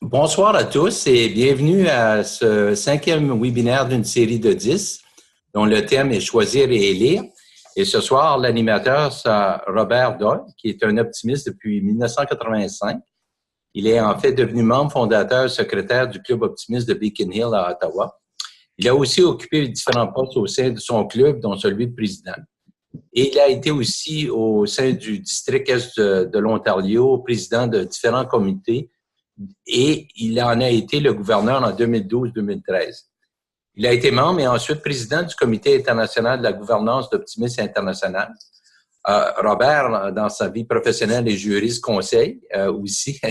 Bonsoir à tous et bienvenue à ce 5e webinaire d'une série de 10 dont le thème est Choisir et élire. Et ce soir, l'animateur, c'est Robert Doyle, qui est un optimiste depuis 1985. Il est en fait devenu membre fondateur et secrétaire du Club optimiste de Beacon Hill à Ottawa. Il a aussi occupé différents postes au sein de son club, dont celui de président. Et il a été aussi au sein du district Est de l'Ontario, président de différents comités, et il en a été le gouverneur en 2012-2013. Il a été membre et ensuite président du Comité international de la gouvernance d'Optimisme international. Robert, dans sa vie professionnelle, est juriste conseil aussi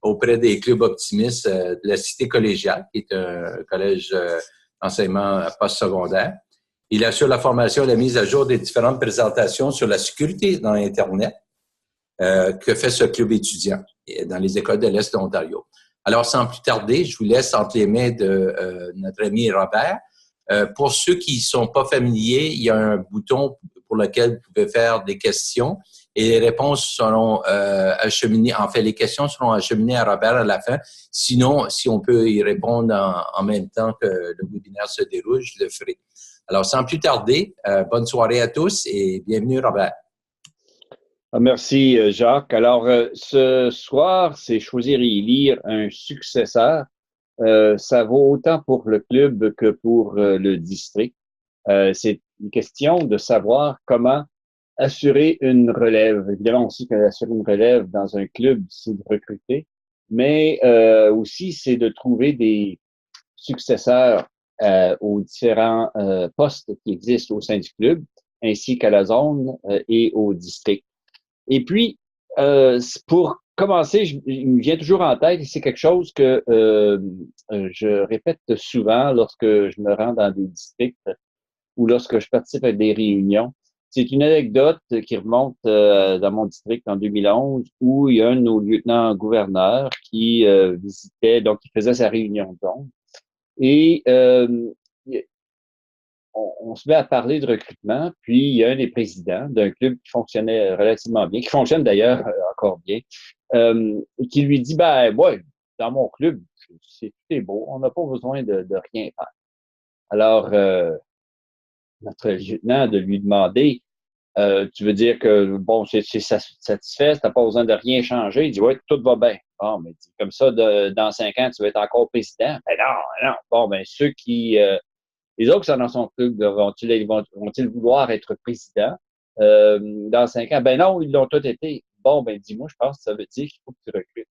auprès des clubs optimistes de la Cité collégiale, qui est un collège d'enseignement postsecondaire. Il assure la formation et la mise à jour des différentes présentations sur la sécurité dans Internet que fait ce club étudiant dans les écoles de l'Est de l'Ontario. Alors, sans plus tarder, je vous laisse entre les mains de notre ami Robert. Pour ceux qui ne sont pas familiers, il y a un bouton pour lequel vous pouvez faire des questions et les réponses seront acheminées. En fait, les questions seront acheminées à Robert à la fin. Sinon, si on peut y répondre en même temps que le webinaire se déroule, je le ferai. Alors, sans plus tarder, bonne soirée à tous et bienvenue, Robert. Merci, Jacques. Alors, ce soir, c'est choisir et élire un successeur. Ça vaut autant pour le club que pour le district. C'est une question de savoir comment assurer une relève. Évidemment, aussi qu'assurer une relève dans un club, c'est de recruter, mais aussi, c'est de trouver des successeurs aux différents postes qui existent au sein du club, ainsi qu'à la zone et au district. Et puis, pour commencer, il me vient toujours en tête, et c'est quelque chose que je répète souvent lorsque je me rends dans des districts ou lorsque je participe à des réunions. C'est une anecdote qui remonte dans mon district en 2011, où il y a un de nos lieutenants-gouverneurs qui visitait, donc qui faisait sa réunion de zone. Et on se met à parler de recrutement, puis il y a un des présidents d'un club qui fonctionnait relativement bien, qui fonctionne d'ailleurs encore bien, qui lui dit, ouais, dans mon club, tout est beau, on n'a pas besoin de rien faire. Alors, notre lieutenant de lui demander, tu veux dire que, bon, c'est satisfait, t'as pas besoin de rien changer? Il dit, ouais, tout va bien. Bon, mais comme ça, dans 5 ans, tu vas être encore président? Ben non. Bon, ceux qui... les autres qui sont dans son club, vont-ils vouloir être président dans 5 ans? Ben non, ils l'ont tous été. Bon, dis-moi, je pense que ça veut dire qu'il faut que tu recrutes.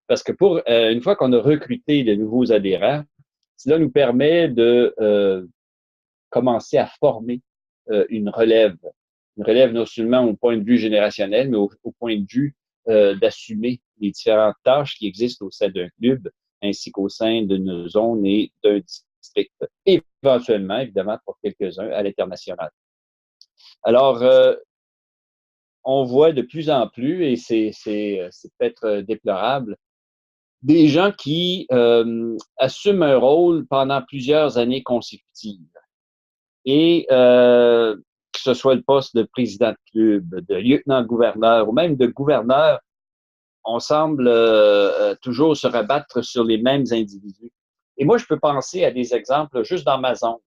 Parce que une fois qu'on a recruté de nouveaux adhérents, cela nous permet de commencer à former une relève. Une relève non seulement au point de vue générationnel, mais au point de vue d'assumer les différentes tâches qui existent au sein d'un club, ainsi qu'au sein d'une zone et d'un district, et éventuellement, évidemment, pour quelques-uns, à l'international. Alors, on voit de plus en plus, et c'est peut-être déplorable, des gens qui assument un rôle pendant plusieurs années consécutives. Et que ce soit le poste de président de club, de lieutenant-gouverneur ou même de gouverneur, on semble toujours se rabattre sur les mêmes individus. Et moi, je peux penser à des exemples juste dans ma zone,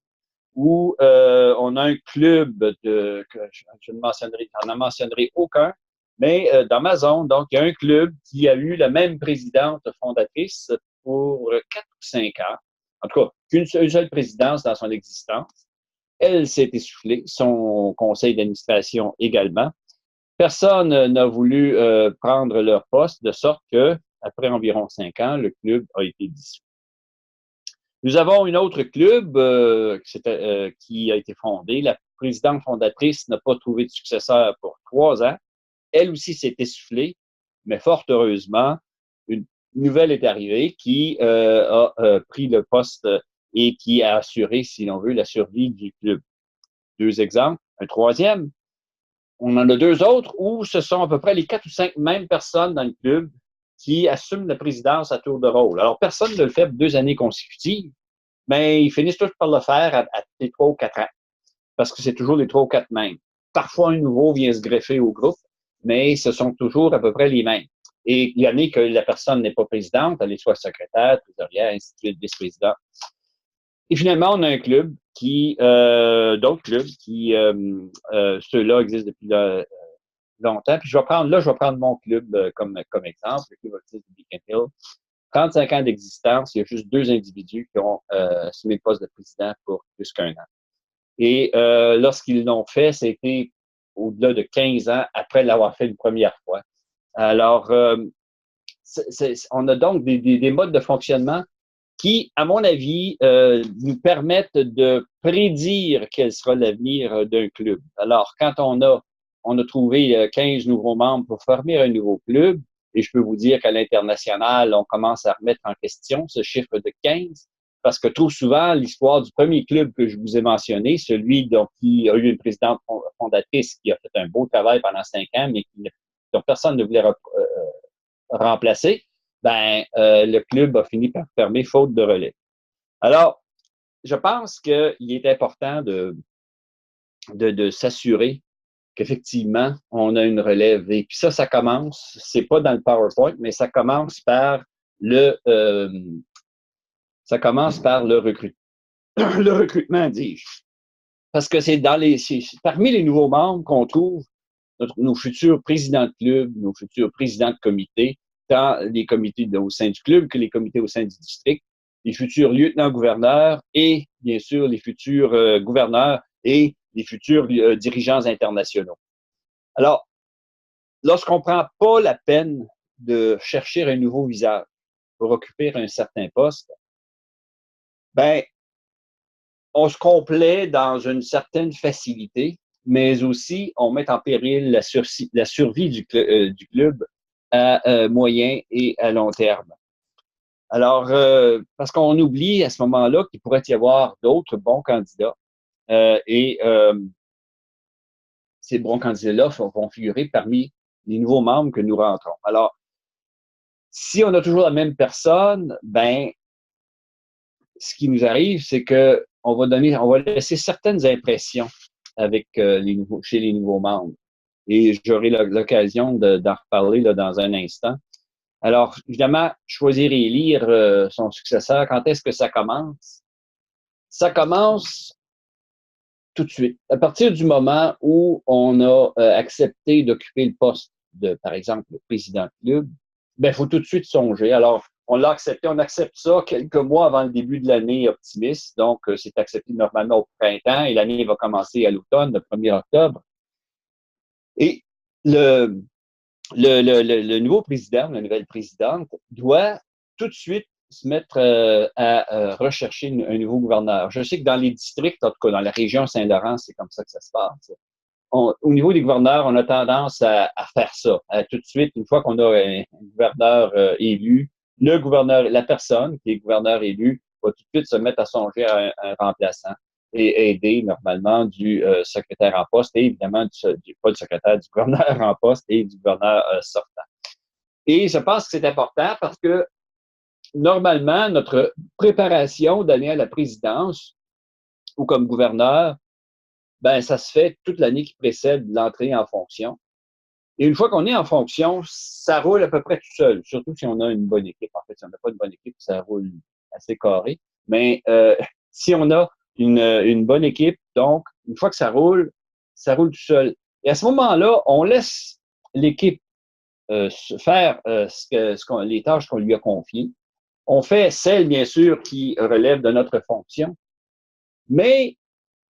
où on a un club que je ne mentionnerai aucun, mais dans ma zone, donc, il y a un club qui a eu la même présidente fondatrice pour 4 ou 5 ans, en tout cas, qu'une seule présidence dans son existence. Elle s'est essoufflée, son conseil d'administration également. Personne n'a voulu prendre leur poste, de sorte que, après environ 5 ans, le club a été dissous. Nous avons une autre club qui a été fondée. La présidente fondatrice n'a pas trouvé de successeur pour 3 ans. Elle aussi s'est essoufflée, mais fort heureusement, une nouvelle est arrivée qui a pris le poste et qui a assuré, si l'on veut, la survie du club. 2 exemples. Un troisième, on en a 2 autres où ce sont à peu près les 4 ou 5 mêmes personnes dans le club qui assument la présidence à tour de rôle. Alors, personne ne le fait 2 années consécutives, mais ils finissent tous par le faire à les 3 ou 4 ans, parce que c'est toujours les 3 ou 4 mêmes. Parfois, un nouveau vient se greffer au groupe, mais ce sont toujours à peu près les mêmes. Et il y en a que la personne n'est pas présidente, elle est soit secrétaire, trésorière, ainsi de suite, vice-président. Et finalement, on a un club d'autres clubs qui, ceux-là existent depuis longtemps. Puis je vais prendre mon club comme exemple, le club autiste de Beacon Hill. 35 ans d'existence, il y a juste 2 individus qui ont assumé le poste de président pour plus qu'1 an. Et lorsqu'ils l'ont fait, c'était au-delà de 15 ans après l'avoir fait une première fois. Alors, on a donc des modes de fonctionnement qui, à mon avis, nous permettent de prédire quel sera l'avenir d'un club. Alors, quand on a trouvé 15 nouveaux membres pour former un nouveau club, et je peux vous dire qu'à l'international, on commence à remettre en question ce chiffre de 15, parce que trop souvent, l'histoire du premier club que je vous ai mentionné, celui qui a eu une présidente fondatrice qui a fait un beau travail pendant 5 ans, mais dont personne ne voulait remplacer, le club a fini par fermer faute de relais. Alors, je pense qu'il est important de s'assurer qu'effectivement, on a une relève. Et puis ça commence, c'est pas dans le PowerPoint, mais ça commence par le le recrutement, dis-je. Parce que c'est parmi les nouveaux membres qu'on trouve nos futurs présidents de club, nos futurs présidents de comité, tant les comités au sein du club que les comités au sein du district, les futurs lieutenants-gouverneurs et, bien sûr, les futurs gouverneurs et les futurs dirigeants internationaux. Alors, lorsqu'on ne prend pas la peine de chercher un nouveau visage pour occuper un certain poste, on se complaît dans une certaine facilité, mais aussi on met en péril la survie du club à moyen et à long terme. Alors, parce qu'on oublie à ce moment-là qu'il pourrait y avoir d'autres bons candidats ces bons candidats-là vont figurer parmi les nouveaux membres que nous rentrons. Alors, si on a toujours la même personne, ce qui nous arrive, c'est que on va laisser certaines impressions avec chez les nouveaux membres. Et j'aurai l'occasion d'en reparler là, dans un instant. Alors, évidemment, choisir et élire son successeur, quand est-ce que ça commence? Ça commence tout de suite. À partir du moment où on a accepté d'occuper le poste de, par exemple, le président de club, il faut tout de suite songer. Alors, on l'a accepté, on accepte ça quelques mois avant le début de l'année optimiste. Donc, c'est accepté normalement au printemps et l'année va commencer à l'automne, le 1er octobre. Et le nouveau président, la nouvelle présidente, doit tout de suite se mettre à rechercher un nouveau gouverneur. Je sais que dans les districts, en tout cas dans la région Saint-Laurent, c'est comme ça que ça se passe. Au niveau des gouverneurs, on a tendance à faire ça. Tout de suite, une fois qu'on a un gouverneur élu, la personne qui est gouverneur élu va tout de suite se mettre à songer à un remplaçant et aider normalement du secrétaire en poste et évidemment pas du secrétaire, du gouverneur en poste et du gouverneur sortant. Et je pense que c'est important parce que normalement, notre préparation d'aller à la présidence ou comme gouverneur, ça se fait toute l'année qui précède l'entrée en fonction. Et une fois qu'on est en fonction, ça roule à peu près tout seul, surtout si on a une bonne équipe. En fait, si on n'a pas une bonne équipe, ça roule assez carré. Mais si on a une bonne équipe, donc, une fois que ça roule tout seul. Et à ce moment-là, on laisse l'équipe faire les tâches qu'on lui a confiées. On fait celles, bien sûr, qui relèvent de notre fonction. Mais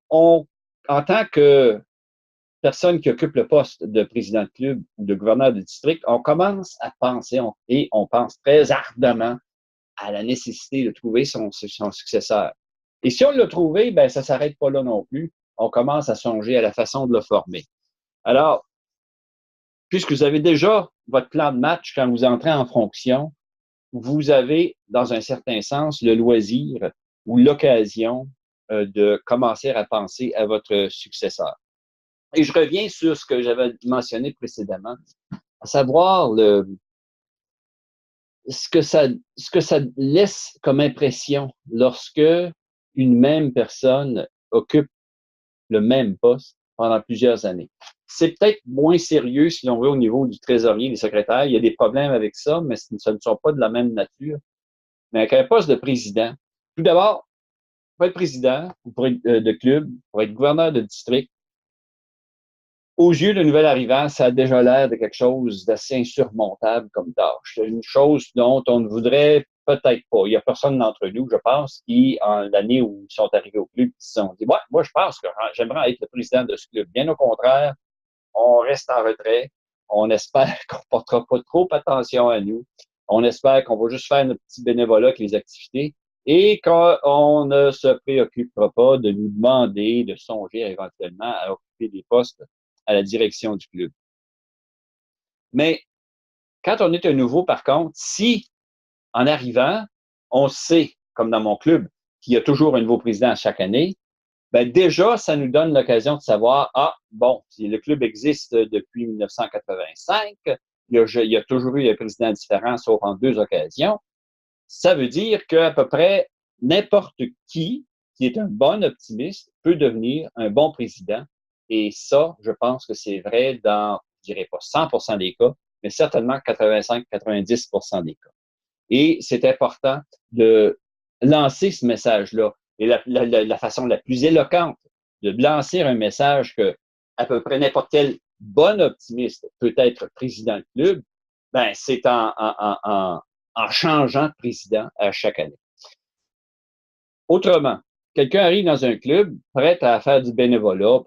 en tant que personne qui occupe le poste de président de club ou de gouverneur de district, on commence à penser et on pense très ardemment à la nécessité de trouver son successeur. Et si on l'a trouvé, ça ne s'arrête pas là non plus. On commence à songer à la façon de le former. Alors, puisque vous avez déjà votre plan de match quand vous entrez en fonction, vous avez, dans un certain sens, le loisir ou l'occasion de commencer à penser à votre successeur. Et je reviens sur ce que j'avais mentionné précédemment, à savoir ce que ça laisse comme impression lorsque une même personne occupe le même poste pendant plusieurs années. C'est peut-être moins sérieux, si l'on veut, au niveau du trésorier, des secrétaires. Il y a des problèmes avec ça, mais ce ne sont pas de la même nature. Mais avec un poste de président, tout d'abord, pour être président ou pour être, de club, pour être gouverneur de district, aux yeux de nouvel arrivant, ça a déjà l'air de quelque chose d'assez insurmontable comme tâche. C'est une chose dont on ne voudrait peut-être pas. Il n'y a personne d'entre nous, je pense, qui, en l'année où ils sont arrivés au club, se sont dit, ouais, moi, je pense que j'aimerais être le président de ce club. Bien au contraire, on reste en retrait. On espère qu'on ne portera pas trop attention à nous. On espère qu'on va juste faire notre petit bénévolat avec les activités et qu'on ne se préoccupera pas de nous demander de songer éventuellement à occuper des postes à la direction du club. Mais quand on est un nouveau, par contre, si en arrivant, on sait, comme dans mon club, qu'il y a toujours un nouveau président chaque année, ben déjà, ça nous donne l'occasion de savoir, ah, bon, si le club existe depuis 1985, il y a toujours eu un président différent, sauf en 2 occasions, ça veut dire qu'à peu près n'importe qui est un bon optimiste peut devenir un bon président. Et ça, je pense que c'est vrai dans, je dirais pas 100% des cas, mais certainement 85-90% des cas. Et c'est important de lancer ce message-là. Et la façon la plus éloquente de lancer un message que à peu près n'importe quel bon optimiste peut être président de club, ben c'est en changeant de président à chaque année. Autrement, quelqu'un arrive dans un club prêt à faire du bénévolat,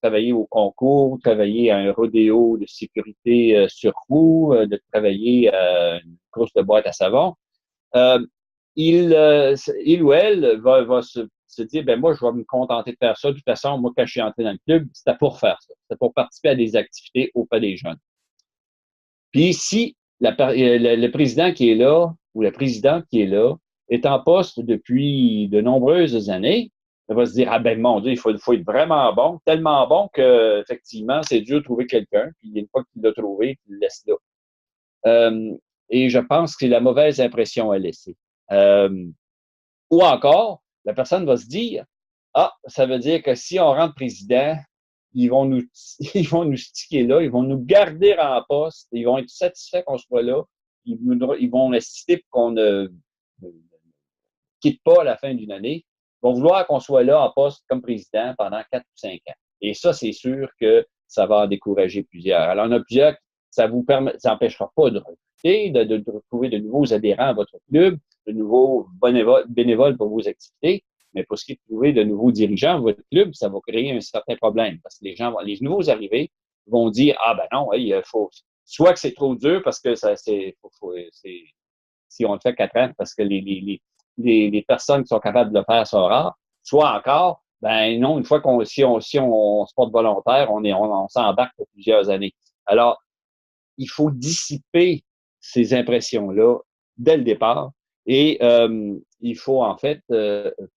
travailler au concours, travailler à un rodéo de sécurité sur roue, de travailler à une course de boîte à savon. Il ou elle va se dire, ben moi, je vais me contenter de faire ça. De toute façon, moi, quand je suis entré dans le club, c'était pour faire ça. C'était pour participer à des activités auprès des jeunes. Puis si le président qui est là ou la présidente qui est là est en poste depuis de nombreuses années, elle va se dire, ah ben mon Dieu, il faut être vraiment bon, tellement bon que effectivement, c'est dur de trouver quelqu'un, puis une fois qu'il l'a trouvé, il le laisse là. Et je pense que c'est la mauvaise impression à laisser. Ou encore, la personne va se dire, ah, ça veut dire que si on rentre président, ils vont nous sticker là, ils vont nous garder en poste, ils vont être satisfaits qu'on soit là, ils vont insister pour qu'on ne quitte pas à la fin d'une année, ils vont vouloir qu'on soit là en poste comme président pendant 4 ou 5 ans. Et ça, c'est sûr que ça va en décourager plusieurs. Alors, il y en a plusieurs, ça n'empêchera pas de recruter, de trouver de nouveaux adhérents à votre club, de nouveaux bénévoles pour vos activités. Mais pour ce qui est de trouver de nouveaux dirigeants à votre club, ça va créer un certain problème parce que les nouveaux arrivés vont dire, ah ben non, il faut, soit que c'est trop dur parce que si on le fait 4 ans, parce que les personnes qui sont capables de le faire sont rares, soit encore, ben non, une fois si on se porte volontaire, on s'embarque pour plusieurs années. Alors, il faut dissiper ces impressions-là dès le départ et il faut en fait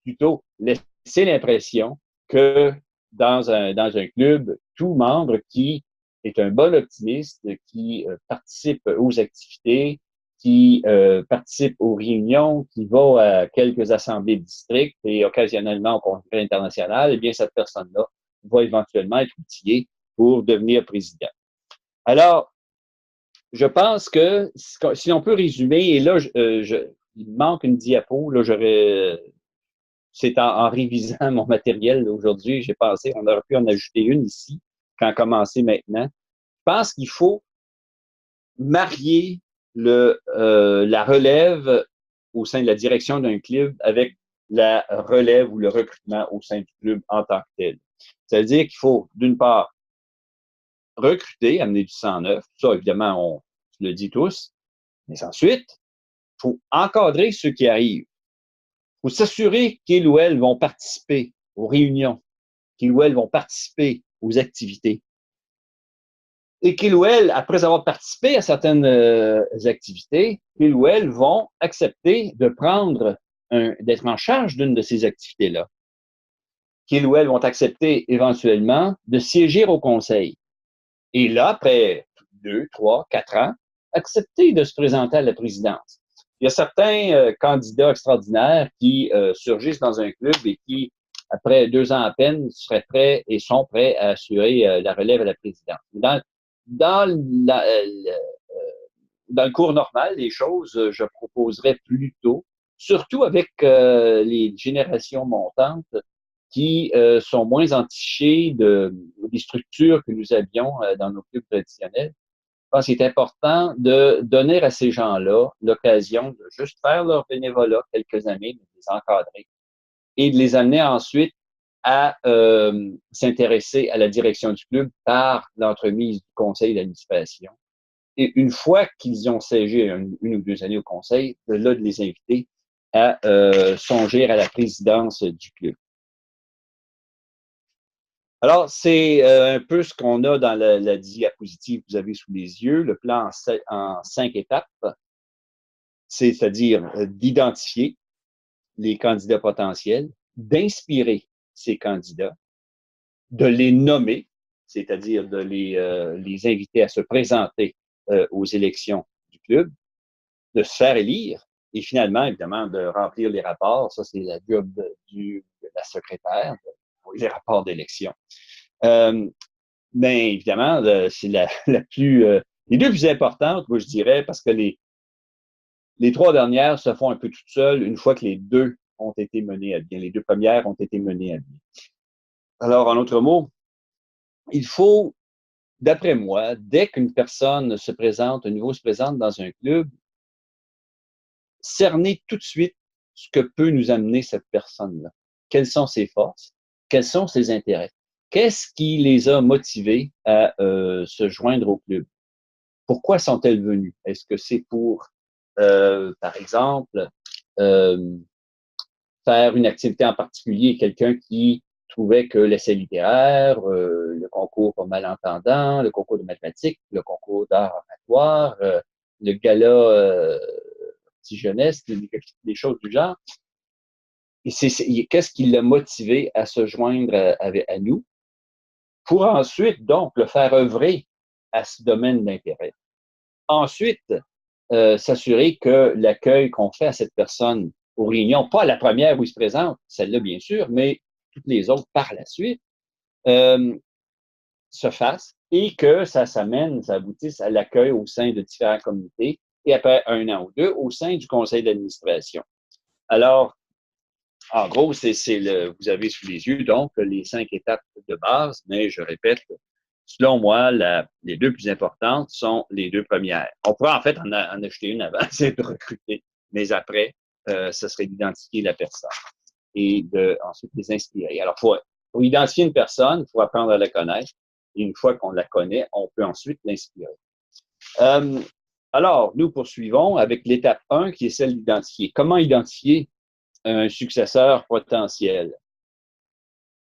plutôt laisser l'impression que dans un club, tout membre qui est un bon optimiste, qui participe aux activités, qui participe aux réunions, qui va à quelques assemblées de district et occasionnellement au congrès international, eh bien, cette personne-là va éventuellement être outillée pour devenir président. Alors, je pense que si on peut résumer, et là, il me manque une diapo, là, c'est en révisant mon matériel aujourd'hui, j'ai pensé, on aurait pu en ajouter une ici, quand commencer maintenant. Je pense qu'il faut marier la relève au sein de la direction d'un club avec la relève ou le recrutement au sein du club en tant que tel. C'est-à-dire qu'il faut, d'une part, recruter, amener du sang neuf. Ça, évidemment, on le dit tous. Mais ensuite, il faut encadrer ceux qui arrivent. Il faut s'assurer qu'ils ou elles vont participer aux réunions, qu'ils ou elles vont participer aux activités. Et qu'ils ou elles, après avoir participé à certaines activités, qu'ils ou elles vont accepter de d'être en charge d'une de ces activités-là. Qu'ils ou elles vont accepter éventuellement de siéger au conseil. Et là, après 2, 3, 4 ans, accepter de se présenter à la présidence. Il y a certains candidats extraordinaires qui surgissent dans un club et qui après 2 ans à peine, seraient prêts et sont prêts à assurer la relève à la présidence. Dans, la, dans le cours normal des choses, je proposerais plutôt, surtout avec les générations montantes, qui sont moins entichées des structures que nous avions dans nos clubs traditionnels. Je pense qu'il est important de donner à ces gens-là l'occasion de juste faire leur bénévolat quelques années, de les encadrer et de les amener ensuite à s'intéresser à la direction du club par l'entremise du conseil d'administration. Et une fois qu'ils ont siégé une ou 2 années au conseil, de là de les inviter à songer à la présidence du club. Alors, c'est un peu ce qu'on a dans la diapositive que vous avez sous les yeux, le plan en 5 étapes, c'est-à-dire d'identifier les candidats potentiels, d'inspirer ces candidats, de les nommer, c'est-à-dire de les inviter à se présenter aux élections du club, de se faire élire et finalement, évidemment, de remplir les rapports. Ça, c'est la job de la secrétaire, les rapports d'élection. Mais évidemment, c'est la plus, les 2 plus importantes, moi je dirais, parce que les 3 dernières se font un peu toutes seules une fois que les 2 ont été menées à bien. Les 2 premières ont été menées à bien. Alors, en autre mot, il faut, d'après moi, dès qu'une personne se présente, un nouveau se présente dans un club, cerner tout de suite ce que peut nous amener cette personne-là. Quelles sont ses forces? Quels sont ses intérêts? Qu'est-ce qui les a motivés à se joindre au club? Pourquoi sont-elles venues? Est-ce que c'est pour, par exemple, faire une activité en particulier, quelqu'un qui trouvait que l'essai littéraire, le concours pour malentendants, le concours de mathématiques, le concours d'art oratoire, le gala petit jeunesse, des choses du genre. Et qu'est-ce qui l'a motivé à se joindre à nous pour ensuite, donc, le faire œuvrer à ce domaine d'intérêt. Ensuite, s'assurer que l'accueil qu'on fait à cette personne aux réunions, pas la première où il se présente, celle-là bien sûr, mais toutes les autres par la suite, se fasse et que ça aboutisse à l'accueil au sein de différents comités et après 1 an ou 2 au sein du conseil d'administration. Alors, en gros, vous avez sous les yeux donc les 5 étapes de base, mais je répète, selon moi, les 2 plus importantes sont les 2 premières. On pourrait en fait en acheter une avant, c'est de recruter, mais après, ce serait d'identifier la personne et ensuite les inspirer. Alors, pour identifier une personne, il faut apprendre à la connaître. Et une fois qu'on la connaît, on peut ensuite l'inspirer. Alors, nous poursuivons avec l'étape 1 qui est celle d'identifier. Comment identifier un successeur potentiel?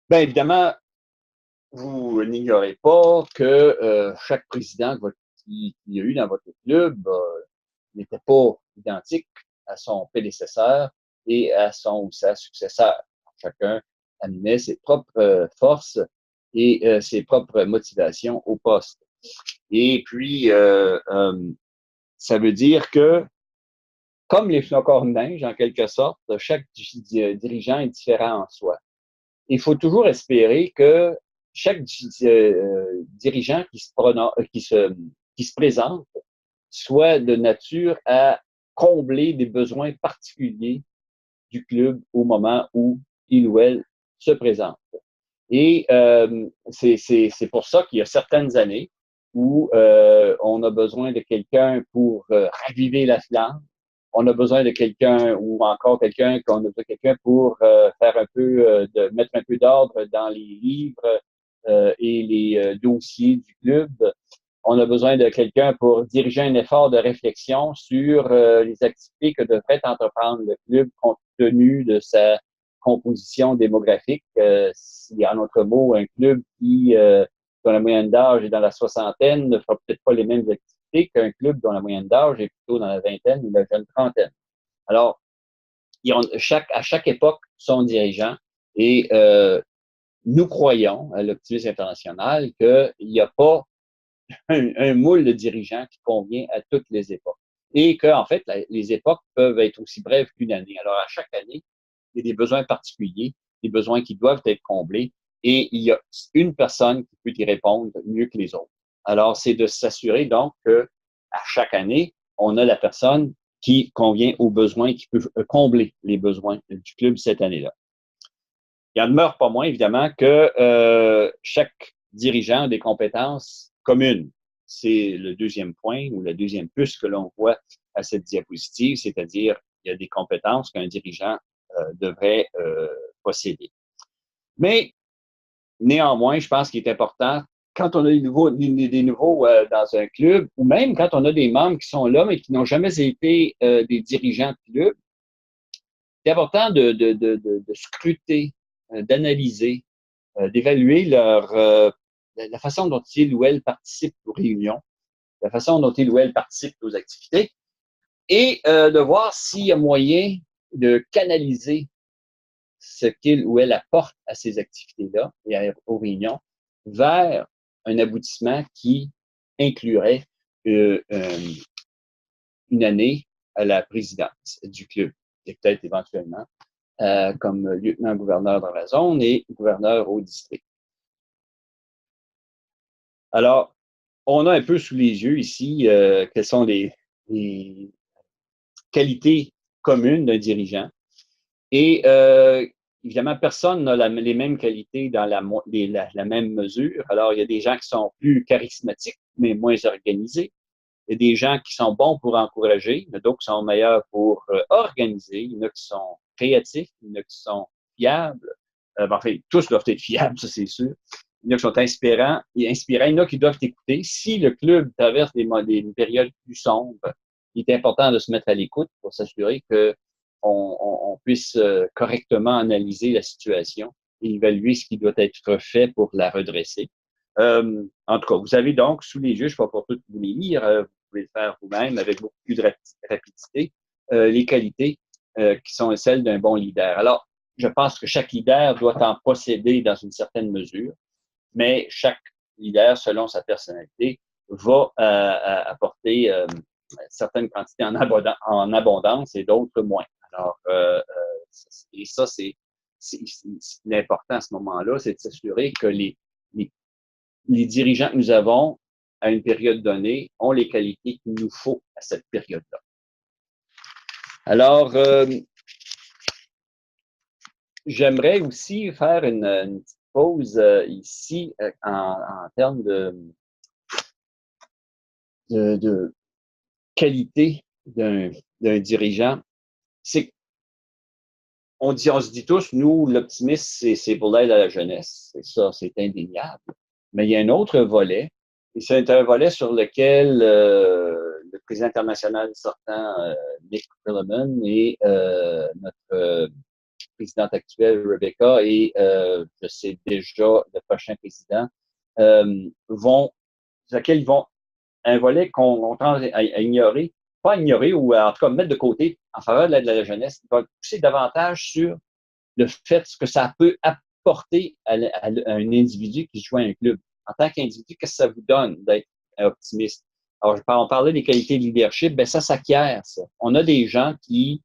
Bien, évidemment, vous n'ignorez pas que chaque président qu'il y a eu dans votre club n'était pas identique à son prédécesseur et à son ou sa successeur. Chacun amenait ses propres forces et ses propres motivations au poste. Et puis, ça veut dire que, comme les flocons de neige, en quelque sorte, chaque dirigeant est différent en soi. Il faut toujours espérer que chaque dirigeant qui se présente soit de nature à combler des besoins particuliers du club au moment où il ou elle se présente. Et c'est pour ça qu'il y a certaines années où on a besoin de quelqu'un pour raviver la flamme. On a besoin de quelqu'un ou encore qu'on a besoin de quelqu'un pour faire un peu de mettre un peu d'ordre dans les livres et les dossiers du club. On a besoin de quelqu'un pour diriger un effort de réflexion sur les activités que devrait entreprendre le club compte tenu de sa composition démographique. S'il y a en autre mot un club qui, dont la moyenne d'âge est dans la soixantaine, ne fera peut-être pas les mêmes activités qu'un club dont la moyenne d'âge est plutôt dans la vingtaine ou la jeune trentaine. Alors, à chaque époque, son dirigeant et nous croyons à l'optimisme international qu'il n'y a pas un moule de dirigeants qui convient à toutes les époques. Et qu'en fait, les époques peuvent être aussi brèves qu'une année. Alors, à chaque année, il y a des besoins particuliers des besoins qui doivent être comblés et il y a une personne qui peut y répondre mieux que les autres. Alors, c'est de s'assurer donc que à chaque année, on a la personne qui convient aux besoins, qui peut combler les besoins du club cette année-là. Il en demeure pas moins, évidemment, que chaque dirigeant a des compétences communes. C'est le deuxième point ou la deuxième puce que l'on voit à cette diapositive, c'est-à-dire il y a des compétences qu'un dirigeant devrait posséder. Mais néanmoins, je pense qu'il est important, quand on a des nouveaux dans un club, ou même quand on a des membres qui sont là, mais qui n'ont jamais été des dirigeants de club, c'est important de scruter, d'analyser, d'évaluer la façon dont il ou elle participe aux réunions, la façon dont il ou elle participe aux activités, et de voir s'il y a moyen de canaliser ce qu'il ou elle apporte à ces activités-là et aux réunions vers un aboutissement qui inclurait une année à la présidence du club et peut-être éventuellement comme lieutenant-gouverneur dans la zone et gouverneur au district. Alors, on a un peu sous les yeux ici quelles sont les qualités communes d'un dirigeant. Et évidemment, personne n'a les mêmes qualités dans la même mesure. Alors, il y a des gens qui sont plus charismatiques, mais moins organisés. Il y a des gens qui sont bons pour encourager, il y en a d'autres qui sont meilleurs pour organiser, il y en a qui sont créatifs, il y en a qui sont fiables. Enfin, tous doivent être fiables, ça c'est sûr. Il y en a qui sont inspirants, il y en a qui doivent écouter. Si le club traverse des périodes plus sombres, il est important de se mettre à l'écoute pour s'assurer qu'on puisse correctement analyser la situation et évaluer ce qui doit être fait pour la redresser. En tout cas, vous avez donc sous les yeux, je ne vais pas tout vous les lire, vous pouvez le faire vous-même avec beaucoup plus de rapidité, les qualités qui sont celles d'un bon leader. Alors, je pense que chaque leader doit en posséder dans une certaine mesure, mais chaque leader, selon sa personnalité, va apporter certaines quantités en abondance et d'autres moins. Alors, et ça, c'est l'important à ce moment-là, c'est de s'assurer que les dirigeants que nous avons à une période donnée ont les qualités qu'il nous faut à cette période-là. Alors, j'aimerais aussi faire une petite pause ici en termes de qualité d'un dirigeant. On se dit tous, nous, l'optimisme, c'est pour l'aide à la jeunesse. C'est ça, c'est indéniable. Mais il y a un autre volet, et c'est un volet sur lequel le président international sortant, Nick Perelman, et notre présidente actuelle, Rebecca, et je sais déjà le prochain président, ils vont un volet qu'on tend à ignorer, pas ignorer ou en tout cas mettre de côté en faveur de l'aide à la jeunesse, il va pousser davantage sur le fait ce que ça peut apporter à un individu qui joue à un club. En tant qu'individu, qu'est-ce que ça vous donne d'être optimiste? Alors, on parlait des qualités de leadership, ben ça s'acquiert, ça. On a des gens qui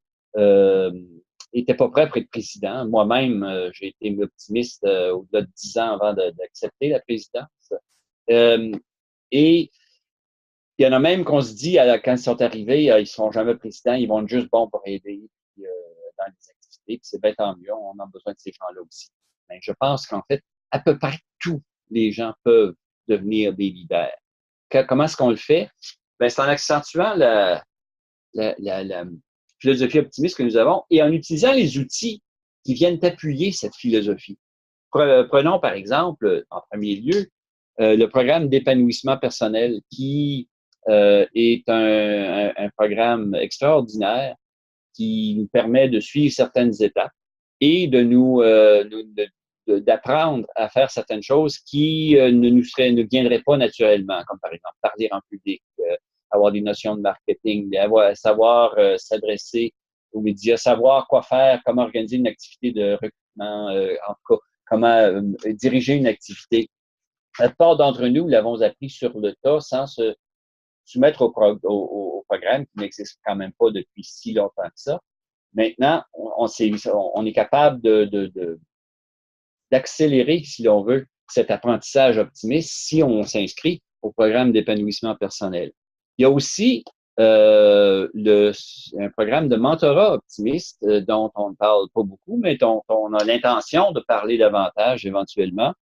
étaient pas prêts pour être président. Moi-même, j'ai été optimiste au-delà de 10 ans avant d'accepter la présidence. Et il y en a même qu'on se dit, quand ils sont arrivés, ils ne seront jamais présidents, ils vont être juste bons pour aider dans les activités. Puis c'est bien tant mieux, on a besoin de ces gens-là aussi. Mais je pense qu'en fait, à peu près tous les gens peuvent devenir des leaders. Comment est-ce qu'on le fait? Ben, c'est en accentuant la philosophie optimiste que nous avons et en utilisant les outils qui viennent appuyer cette philosophie. Prenons par exemple, en premier lieu, le programme d'épanouissement personnel qui est un programme extraordinaire qui nous permet de suivre certaines étapes et d'apprendre à faire certaines choses qui ne viendraient pas naturellement, comme par exemple parler en public, avoir des notions de marketing, savoir s'adresser aux médias, savoir quoi faire, comment organiser une activité de recrutement, en tout cas, comment diriger une activité. La plupart d'entre nous l'avons appris sur le tas sans se soumettre au programme qui n'existe quand même pas depuis si longtemps que ça. Maintenant, on est capable de d'accélérer, si l'on veut, cet apprentissage optimiste si on s'inscrit au programme d'épanouissement personnel. Il y a aussi un programme de mentorat optimiste dont on ne parle pas beaucoup, mais dont on a l'intention de parler davantage éventuellement.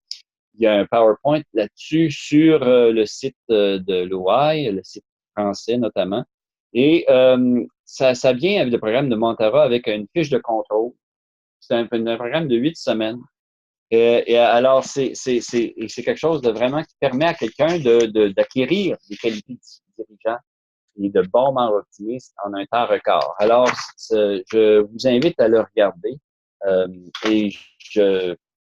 Il y a un PowerPoint là-dessus sur le site de l'OI, le site français notamment. Et ça vient avec le programme de mentorat avec une fiche de contrôle. C'est un programme de 8 semaines. Et alors, c'est quelque chose de vraiment qui permet à quelqu'un d'acquérir des qualités de dirigeant et de bons membres optimistes en un temps record. Alors, je vous invite à le regarder. Et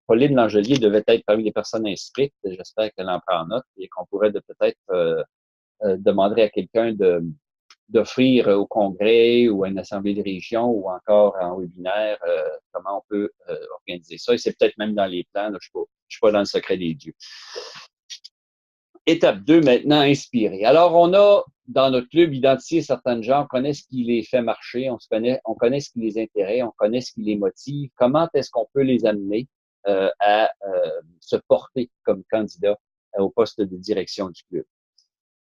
Pauline Langelier devait être parmi les personnes inscrites. J'espère qu'elle en prend note et qu'on pourrait peut-être demander à quelqu'un d'offrir au congrès ou à une assemblée de région ou encore en webinaire comment on peut organiser ça. Et c'est peut-être même dans les plans. Là, je suis pas dans le secret des dieux. Étape 2, maintenant, inspirer. Alors, on a, dans notre club, identifié certains gens, on connaît ce qui les fait marcher, on connaît ce qui les intéresse, on connaît ce qui les motive. Comment est-ce qu'on peut les amener à se porter comme candidat au poste de direction du club?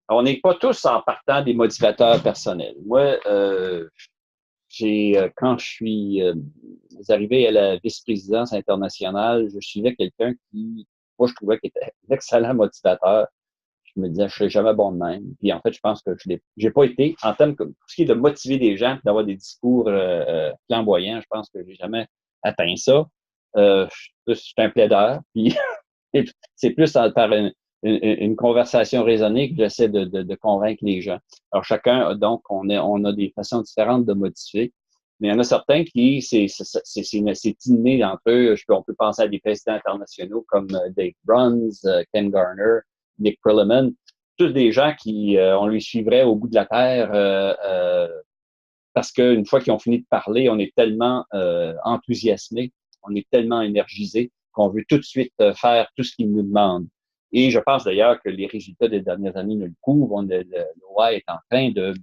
On n'est pas tous en partant des motivateurs personnels. Moi, quand je suis arrivé à la vice-présidence internationale, je suivais quelqu'un qui, moi, je trouvais qu'il était un excellent motivateur. Je me disais, je serai jamais bon de même. Puis en fait, je pense que j'ai pas été, en termes pour ce qui est de motiver des gens, d'avoir des discours flamboyants, je pense que j'ai jamais atteint ça. Je suis un plaideur, puis c'est plus par une conversation raisonnée que j'essaie de convaincre les gens. Alors chacun, donc, on a des façons différentes de motiver. Mais il y en a certains qui, c'est inné entre eux. On peut penser à des présidents internationaux comme Dave Bruns, Ken Garner, Nick Perlman, tous des gens qui, on lui suivrait au bout de la terre parce qu'une fois qu'ils ont fini de parler, on est tellement enthousiasmé, on est tellement énergisé qu'on veut tout de suite faire tout ce qu'ils nous demandent. Et je pense d'ailleurs que les résultats des dernières années nous le prouvent. L'OI est en train de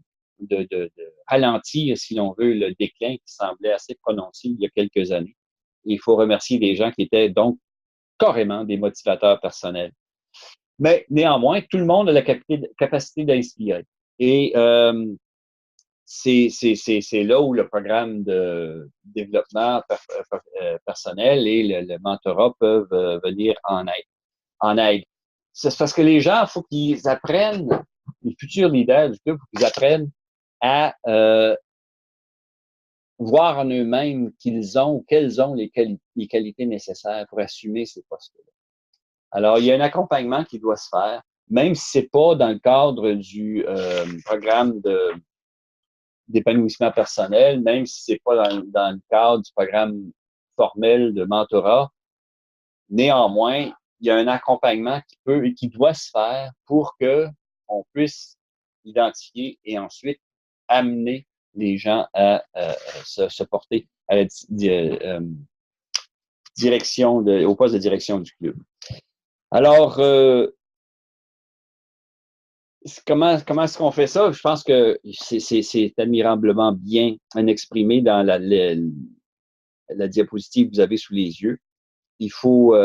ralentir, si l'on veut, le déclin qui semblait assez prononcé il y a quelques années. Et il faut remercier des gens qui étaient donc carrément des motivateurs personnels. Mais néanmoins, tout le monde a la capacité d'inspirer. Et c'est là où le programme de développement personnel et le mentorat peuvent venir en aide. C'est parce que les gens, il faut qu'ils apprennent, les futurs leaders du club, il faut qu'ils apprennent à voir en eux-mêmes quelles ont les qualités nécessaires pour assumer ces postes-là. Alors, il y a un accompagnement qui doit se faire, même si c'est pas dans le cadre du programme d'épanouissement personnel, même si c'est pas dans le cadre du programme formel de mentorat. Néanmoins, il y a un accompagnement qui doit se faire pour que on puisse identifier et ensuite amener les gens à se porter à la au poste de direction du club. Alors, comment est-ce qu'on fait ça? Je pense que c'est admirablement bien exprimé dans la diapositive que vous avez sous les yeux. Il faut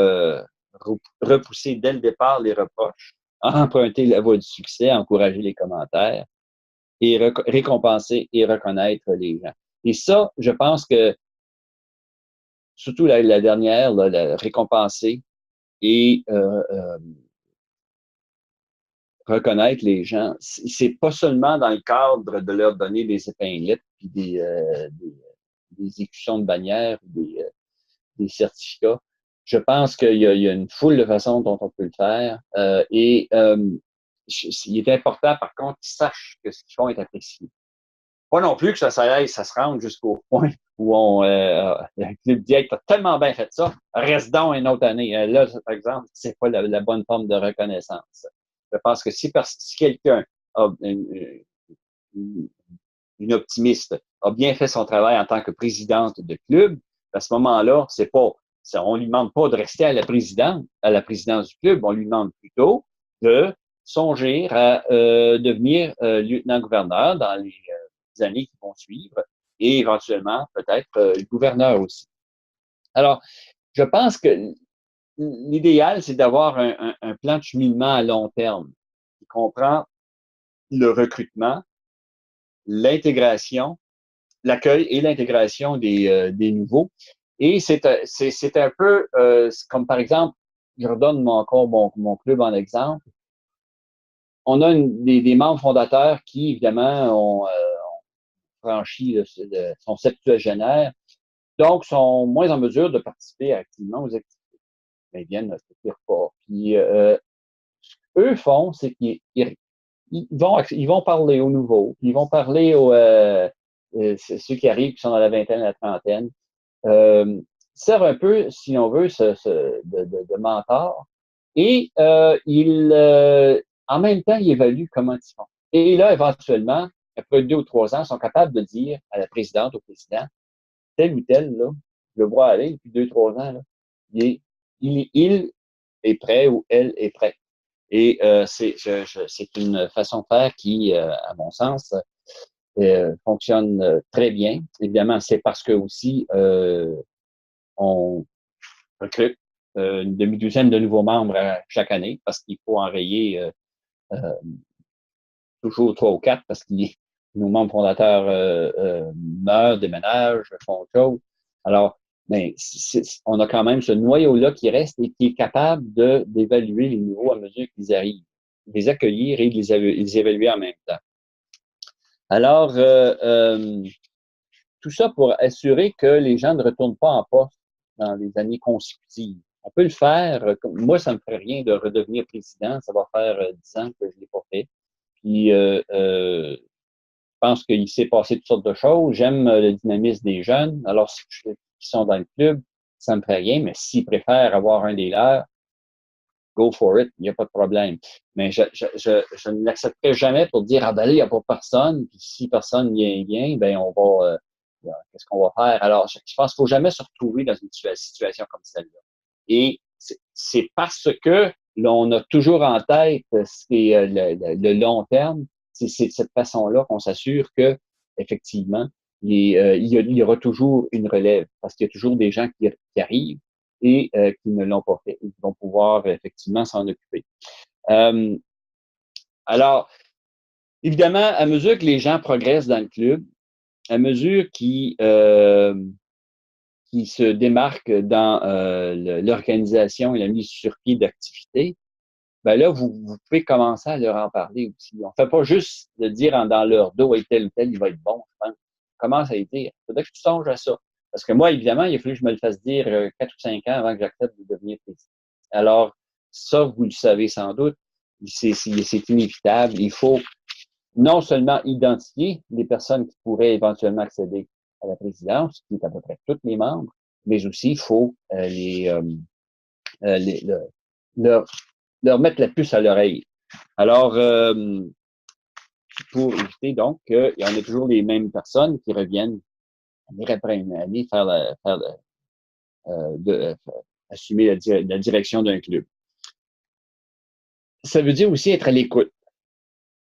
repousser dès le départ les reproches, emprunter la voie du succès, encourager les commentaires et récompenser et reconnaître les gens. Et ça, je pense que, surtout la dernière, la récompenser et reconnaître les gens, c'est pas seulement dans le cadre de leur donner des épinglettes puis des écussons de bannière, des certificats. Je pense qu'il y a une foule de façons dont on peut le faire. Il est important, par contre, qu'ils sachent que ce qu'ils font est apprécié. Pas non plus que ça se rende jusqu'au point où le club dit hey, t'as tellement bien fait ça, reste donc une autre année. Là, par exemple, c'est pas la bonne forme de reconnaissance. Je pense que si quelqu'un a une optimiste a bien fait son travail en tant que présidente de club, à ce moment-là, on lui demande pas de rester à la présidence du club, on lui demande plutôt de songer à devenir lieutenant-gouverneur dans les années qui vont suivre et éventuellement peut-être gouverneur aussi. Alors, je pense que l'idéal, c'est d'avoir un plan de cheminement à long terme qui comprend le recrutement, l'intégration, l'accueil et l'intégration des nouveaux. Et c'est un peu comme, par exemple, je redonne encore mon club en exemple. On a des membres fondateurs qui, évidemment, ont franchi son septuagénaire, donc sont moins en mesure de participer activement aux activités. Mais ils viennent se faire pas. Puis, eux font, c'est qu'ils ils vont parler aux nouveaux, ils vont parler aux ceux qui arrivent, qui sont dans la vingtaine, la trentaine, servent un peu, si on veut, de mentor. Et en même temps, ils évaluent comment ils font. Et là, éventuellement, après 2 ou 3 ans, ils sont capables de dire à la présidente, au président, tel ou tel, là, je le vois aller depuis 2 ou 3 ans, là, il est prêt ou elle est prête. Et c'est une façon de faire qui, à mon sens, fonctionne très bien. Évidemment, c'est parce que aussi on recrute une demi-douzaine de nouveaux membres chaque année, parce qu'il faut enrayer toujours 3 ou 4, parce que nos membres fondateurs meurent, déménagent, font autre chose. Alors, mais on a quand même ce noyau-là qui reste et qui est capable d'évaluer les nouveaux à mesure qu'ils arrivent, les accueillir et les évaluer en même temps. Alors, tout ça pour assurer que les gens ne retournent pas en poste dans les années consécutives. On peut le faire. Moi, ça me ferait rien de redevenir président. Ça va faire 10 ans que je ne l'ai pas fait. Puis, je pense qu'il s'est passé toutes sortes de choses. J'aime le dynamisme des jeunes. Alors, si qui sont dans le club, ça me ferait rien. Mais s'ils préfèrent avoir un des leurs, go for it, il n'y a pas de problème. Mais je ne l'accepterai jamais pour dire, ah ben là, il n'y a pas personne, puis si personne vient, ben on va, qu'est-ce qu'on va faire? Alors, je pense qu'il ne faut jamais se retrouver dans une situation comme celle-là. Et c'est parce que l'on a toujours en tête le long terme, c'est de cette façon-là qu'on s'assure que, effectivement, il y aura toujours une relève, parce qu'il y a toujours des gens qui arrivent et qui ne l'ont pas fait et qui vont pouvoir effectivement s'en occuper. Alors, évidemment, à mesure que les gens progressent dans le club, à mesure qu'ils se démarquent dans l'organisation et la mise sur pied d'activités, ben là, vous pouvez commencer à leur en parler aussi. On ne fait pas juste de dire dans leur dos, hey, tel ou tel, il va être bon, je pense. Commence à y dire. Il faudrait que tu songes à ça. Parce que moi, évidemment, il a fallu que je me le fasse dire 4 ou 5 ans avant que j'accepte de devenir président. Alors, ça, vous le savez sans doute, c'est inévitable. Il faut non seulement identifier les personnes qui pourraient éventuellement accéder à la présidence, qui est à peu près tous les membres, mais aussi il faut leur mettre la puce à l'oreille. Alors, pour éviter donc qu'il y en ait toujours les mêmes personnes qui reviennent année après une année assumer la direction d'un club. Ça veut dire aussi être à l'écoute.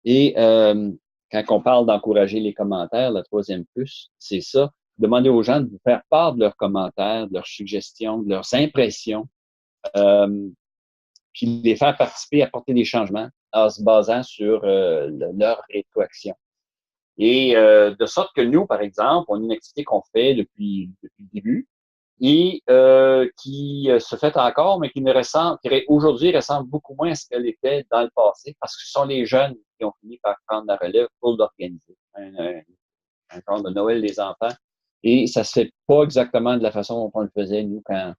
Et quand on parle d'encourager les commentaires, la troisième puce, c'est ça. Demander aux gens de vous faire part de leurs commentaires, de leurs suggestions, de leurs impressions, puis les faire participer, apporter des changements en se basant sur leur rétroaction. Et de sorte que nous, par exemple, on a une activité qu'on fait depuis le début et qui se fait encore, mais qui aujourd'hui ressemble beaucoup moins à ce qu'elle était dans le passé, parce que ce sont les jeunes qui ont fini par prendre la relève pour l'organiser. Un genre de Noël des enfants. Et ça se fait pas exactement de la façon dont on le faisait, nous, quand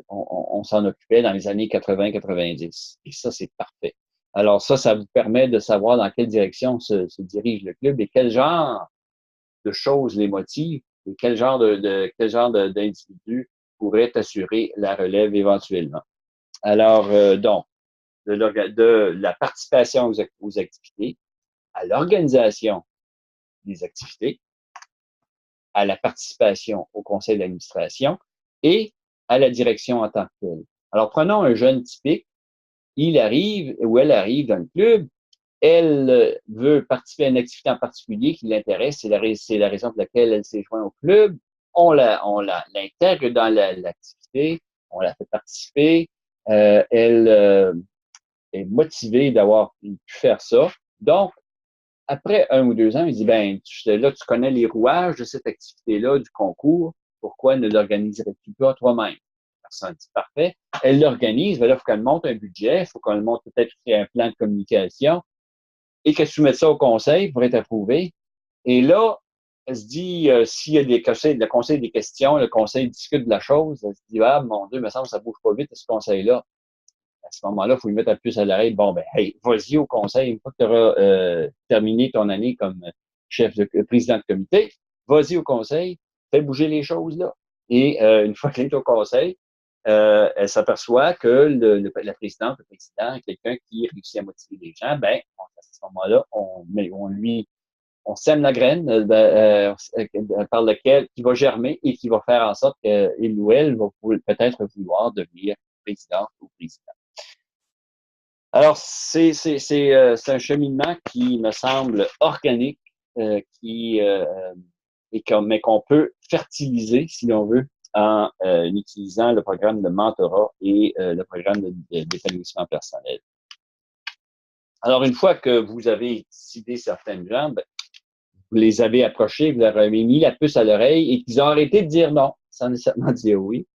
on s'en occupait dans les années 80-90. Et ça, c'est parfait. Alors ça vous permet de savoir dans quelle direction se dirige le club et quel genre de choses les motive et quel genre d'individus pourrait assurer la relève éventuellement. Alors, donc, de la participation aux activités, à l'organisation des activités, à la participation au conseil d'administration et à la direction en tant que telle. Alors, prenons un jeune typique. Il arrive ou elle arrive dans le club. Elle veut participer à une activité en particulier qui l'intéresse. C'est la raison pour laquelle elle s'est jointe au club. On l'intègre dans l'activité. on la fait participer. Elle est motivée d'avoir pu faire ça. Donc, après 1 ou 2 ans, il dit, ben, là, tu connais les rouages de cette activité-là, du concours. Pourquoi ne l'organiserais-tu pas toi-même? La personne dit, parfait. Elle l'organise, mais là, il faut qu'elle monte un budget, il faut qu'elle monte peut-être un plan de communication et qu'elle soumette ça au conseil pour être approuvé. Et là, elle se dit, s'il y a le conseil des questions, le conseil discute de la chose, elle se dit, ah, mon Dieu, il me semble que ça bouge pas vite, ce conseil-là. À ce moment-là, il faut lui mettre un plus à l'oreille. Bon, ben, hey, vas-y au conseil. Une fois que tu auras terminé ton année comme président de comité, vas-y au conseil, fais bouger les choses là. Et une fois qu'elle est au conseil, elle s'aperçoit que la présidente, le président, quelqu'un qui réussit à motiver les gens, ben, à ce moment-là, on sème la graine par laquelle qui va germer et qui va faire en sorte qu'il ou elle va peut-être vouloir devenir président ou président. Alors, c'est un cheminement qui me semble organique, mais qu'on peut fertiliser, si on veut, en utilisant le programme de mentorat et le programme d'épanouissement personnel. Alors, une fois que vous avez cité certaines gens, ben, vous les avez approchés, vous leur avez mis la puce à l'oreille et qu'ils ont arrêté de dire non, sans nécessairement dire oui.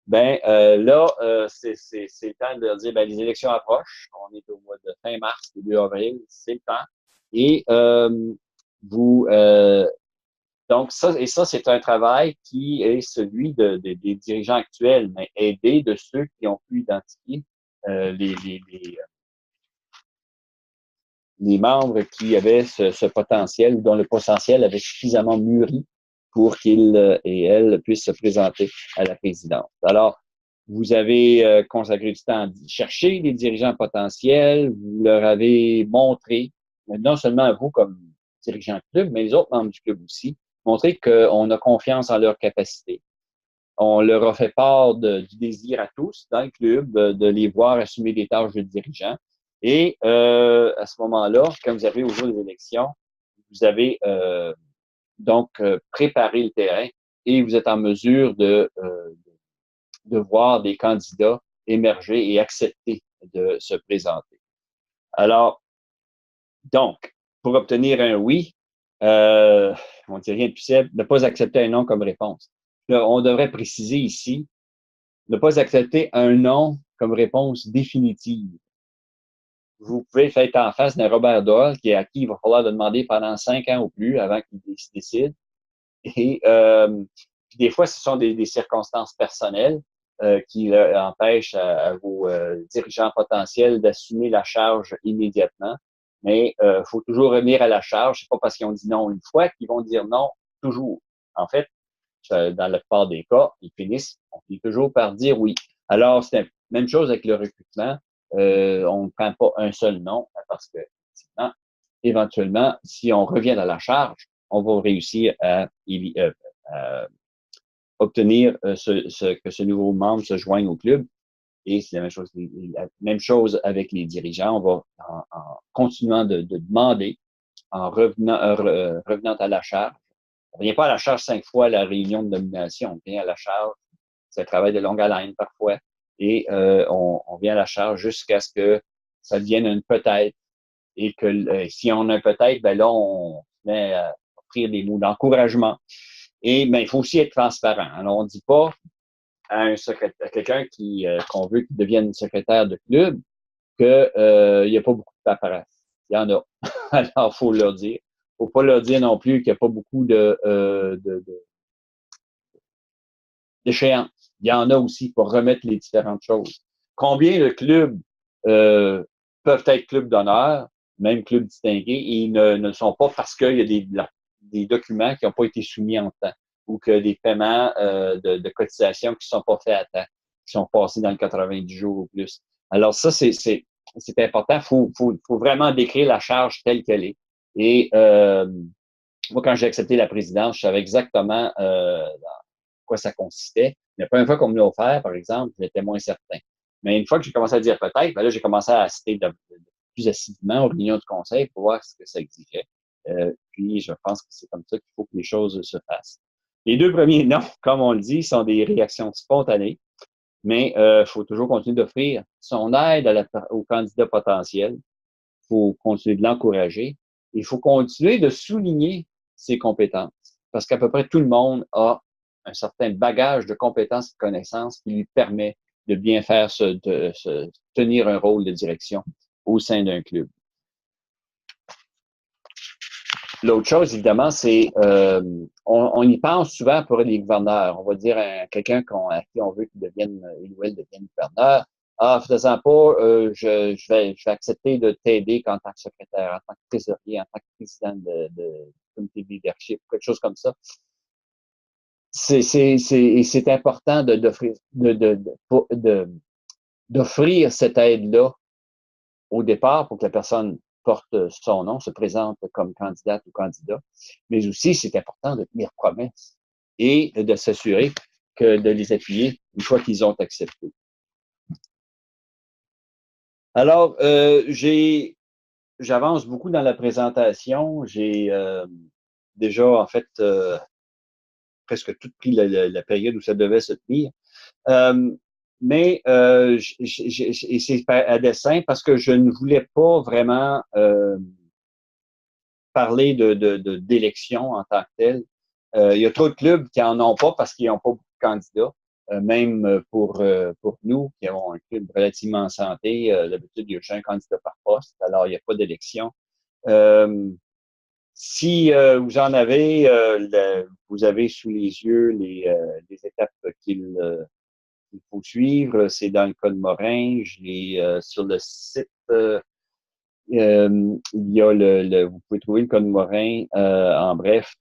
Ben là, c'est le temps de leur dire, ben les élections approchent. On est au mois de fin mars, début avril, c'est le temps. Et donc ça, c'est un travail qui est celui des dirigeants actuels, mais aider de ceux qui ont pu identifier les membres qui avaient ce potentiel, dont le potentiel avait suffisamment mûri pour qu'ils et elles puissent se présenter à la présidence. Alors, vous avez consacré du temps à chercher les dirigeants potentiels, vous leur avez montré, non seulement à vous comme dirigeant de club, mais les autres membres du club aussi, montrer qu'on a confiance en leurs capacités. On leur a fait part du désir à tous dans le club de les voir assumer des tâches de dirigeant. Et à ce moment-là, quand vous arrivez au jour des élections, vous avez donc préparé le terrain et vous êtes en mesure de voir des candidats émerger et accepter de se présenter. Alors, donc, pour obtenir un oui, on ne dit rien de plus simple, ne pas accepter un non comme réponse. Là, on devrait préciser ici, ne pas accepter un non comme réponse définitive. Vous pouvez faire en face d'un Robert Doyle à qui il va falloir le demander pendant 5 ans ou plus avant qu'il se décide. Et puis des fois, ce sont des circonstances personnelles qui empêchent à vos dirigeants potentiels d'assumer la charge immédiatement. Mais il faut toujours revenir à la charge. C'est pas parce qu'ils ont dit non une fois qu'ils vont dire non toujours. En fait, dans la plupart des cas, on finit toujours par dire oui. Alors, c'est la même chose avec le recrutement. On ne prend pas un seul nom parce que, éventuellement, si on revient à la charge, on va réussir à obtenir que ce nouveau membre se joigne au club. Et c'est la même chose avec les dirigeants. On va, en continuant de demander, en revenant à la charge. On ne vient pas à la charge 5 fois à la réunion de nomination. On vient à la charge, c'est un travail de longue haleine parfois, et on vient à la charge jusqu'à ce que ça devienne un peut-être. Et que si on a un peut-être, ben là, on met à offrir des mots d'encouragement. Et ben, il faut aussi être transparent. Alors, on ne dit pas à quelqu'un qu'on veut qu'il devienne secrétaire de club qu'il n'y a pas beaucoup de paperasse. Il y en a. Alors, il faut leur dire. Il ne faut pas leur dire non plus qu'il n'y a pas beaucoup d'échéances. Il y en a aussi pour remettre les différentes choses. Combien de clubs peuvent être clubs d'honneur, même clubs distingués, et ne le sont pas parce qu'il y a des documents qui n'ont pas été soumis en temps ou que des paiements de cotisations qui ne sont pas faits à temps, qui sont passés dans le 90 jours ou plus. Alors ça, c'est important. Il faut vraiment décrire la charge telle qu'elle est. Et moi, quand j'ai accepté la présidence, je savais exactement quoi ça consistait. Mais la première fois qu'on me l'a offert, par exemple, j'étais moins certain. Mais une fois que j'ai commencé à dire peut-être, ben là, j'ai commencé à assister plus assidûment aux réunions du conseil pour voir ce que ça exigeait. Puis, je pense que c'est comme ça qu'il faut que les choses se fassent. Les 2 premiers noms, comme on le dit, sont des réactions spontanées. Mais il faut toujours continuer d'offrir son aide aux candidats potentiels. Il faut continuer de l'encourager. Il faut continuer de souligner ses compétences. Parce qu'à peu près tout le monde a un certain bagage de compétences et de connaissances qui lui permet de bien faire tenir un rôle de direction au sein d'un club. L'autre chose, évidemment, c'est on y pense souvent pour les gouverneurs. On va dire à quelqu'un à qui on veut qu'il devienne, il ou elle devienne gouverneur. Ah, faisant pas, je vais accepter de t'aider en tant que secrétaire, en tant que trésorier, en tant que président de comité de leadership, quelque chose comme ça. C'est important d'offrir cette aide-là au départ pour que la personne porte son nom, se présente comme candidate ou candidat, mais aussi c'est important de tenir promesse et de s'assurer de les appuyer une fois qu'ils ont accepté. Alors, j'avance beaucoup dans la présentation. J'ai déjà, en fait, presque tout pris la période où ça devait se tenir. Mais et c'est à dessein parce que je ne voulais pas vraiment parler d'élections en tant que telle. Il y a trop de clubs qui en ont pas parce qu'ils n'ont pas beaucoup de candidats. Même pour nous, qui avons un club relativement en santé, d'habitude, il y a juste un candidat par poste, alors il n'y a pas d'élection. Si vous en avez, vous avez sous les yeux les étapes qu'il faut suivre. C'est dans le cas de Morin. Sur le site, il y a vous pouvez trouver le cas de Morin. En bref,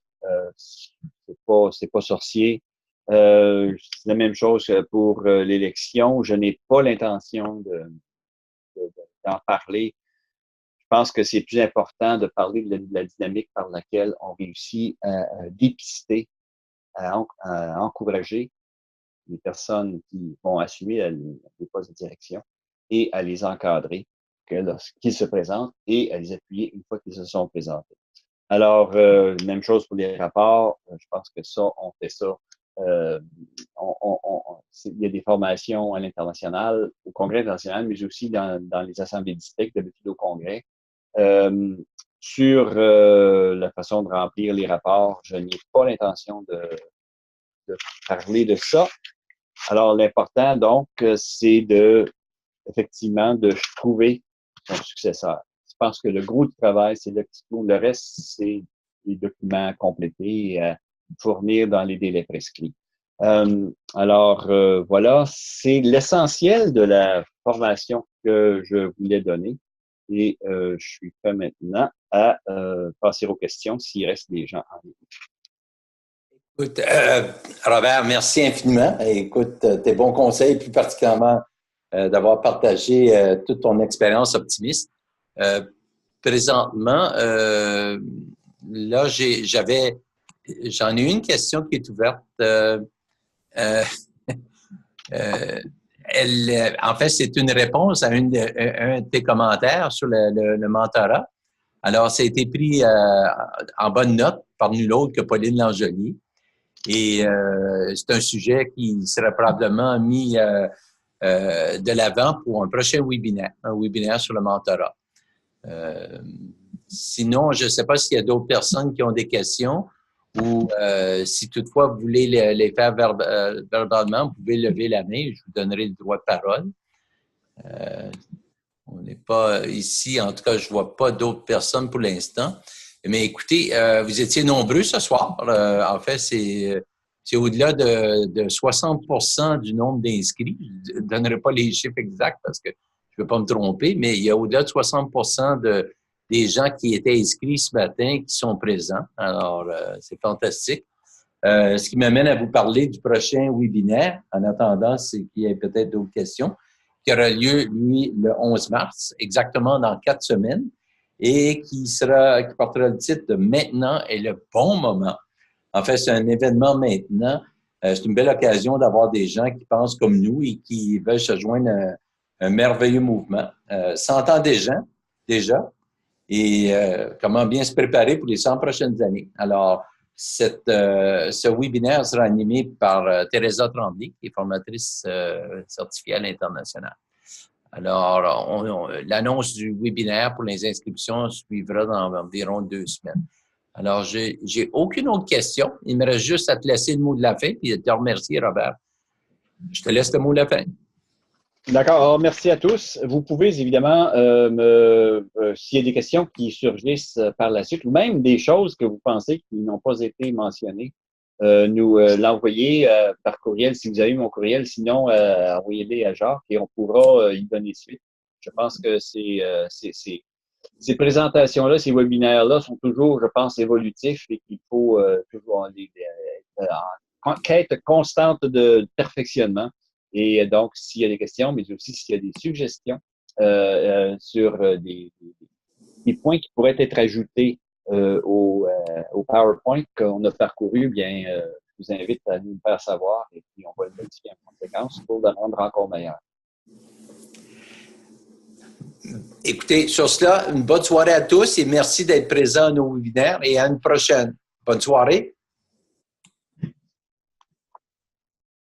c'est pas sorcier. C'est la même chose pour l'élection. Je n'ai pas l'intention d'en parler. Je pense que c'est plus important de parler de la dynamique par laquelle on réussit à dépister, à encourager les personnes qui vont assumer les postes de direction et à les encadrer lorsqu'ils se présentent et à les appuyer une fois qu'ils se sont présentés. Alors, même chose pour les rapports. Je pense que ça, on fait ça. Il y a des formations à l'international, au Congrès international, mais aussi dans les assemblées districts, d'habitude au Congrès. Sur la façon de remplir les rapports, je n'ai pas l'intention de parler de ça. Alors, l'important, donc, c'est effectivement, de trouver son successeur. Je pense que le gros du travail, c'est le petit bout. Le reste, c'est les documents complétés et à fournir dans les délais prescrits. Voilà, c'est l'essentiel de la formation que je voulais donner. Et je suis prêt maintenant à passer aux questions s'il reste des gens en ligne. Écoute, Robert, merci infiniment. Écoute, tes bons conseils, plus particulièrement d'avoir partagé toute ton expérience optimiste. Présentement, là, j'en ai une question qui est ouverte. En fait, c'est une réponse à un de tes commentaires sur le mentorat. Alors, ça a été pris en bonne note par nul autre que Pauline Langelier. Et c'est un sujet qui sera probablement mis de l'avant pour un prochain webinaire, un webinaire sur le mentorat. Sinon, je ne sais pas s'il y a d'autres personnes qui ont des questions ou si toutefois vous voulez les faire verbalement, vous pouvez lever la main, je vous donnerai le droit de parole. On n'est pas ici, en tout cas, je ne vois pas d'autres personnes pour l'instant. Mais écoutez, vous étiez nombreux ce soir. En fait, c'est au-delà de 60% du nombre d'inscrits. Je ne donnerai pas les chiffres exacts parce que je ne veux pas me tromper, mais il y a au-delà de 60% des gens qui étaient inscrits ce matin qui sont présents. Alors, c'est fantastique. Ce qui m'amène à vous parler du prochain webinaire. En attendant, c'est qu'il y ait peut-être d'autres questions, qui aura lieu, lui, le 11 mars, exactement dans 4 semaines, et qui portera le titre de « Maintenant est le bon moment ». En fait, c'est un événement maintenant. C'est une belle occasion d'avoir des gens qui pensent comme nous et qui veulent se joindre à un merveilleux mouvement. 100 ans déjà, et comment bien se préparer pour les 100 prochaines années. Alors, ce webinaire sera animé par Teresa Tremblay, qui est formatrice certifiée à l'international. Alors, l'annonce du webinaire pour les inscriptions suivra dans environ 2 semaines. Alors, j'ai aucune autre question. Il me reste juste à te laisser le mot de la fin et de te remercier, Robert. Je te laisse le mot de la fin. D'accord. Alors, merci à tous. Vous pouvez évidemment s'il y a des questions qui surgissent par la suite ou même des choses que vous pensez qui n'ont pas été mentionnées, nous l'envoyer par courriel si vous avez mon courriel. Sinon, envoyez-les à Jacques et on pourra y donner suite. Je pense que ces présentations-là, ces webinaires-là sont toujours, je pense, évolutifs et qu'il faut toujours en quête constante de perfectionnement. Et donc, s'il y a des questions, mais aussi s'il y a des suggestions sur des points qui pourraient être ajoutés au PowerPoint qu'on a parcouru, bien, je vous invite à nous le faire savoir et puis on va le modifier en conséquence pour le rendre encore meilleur. Écoutez, sur cela, une bonne soirée à tous et merci d'être présents à nos webinaires et à une prochaine. Bonne soirée.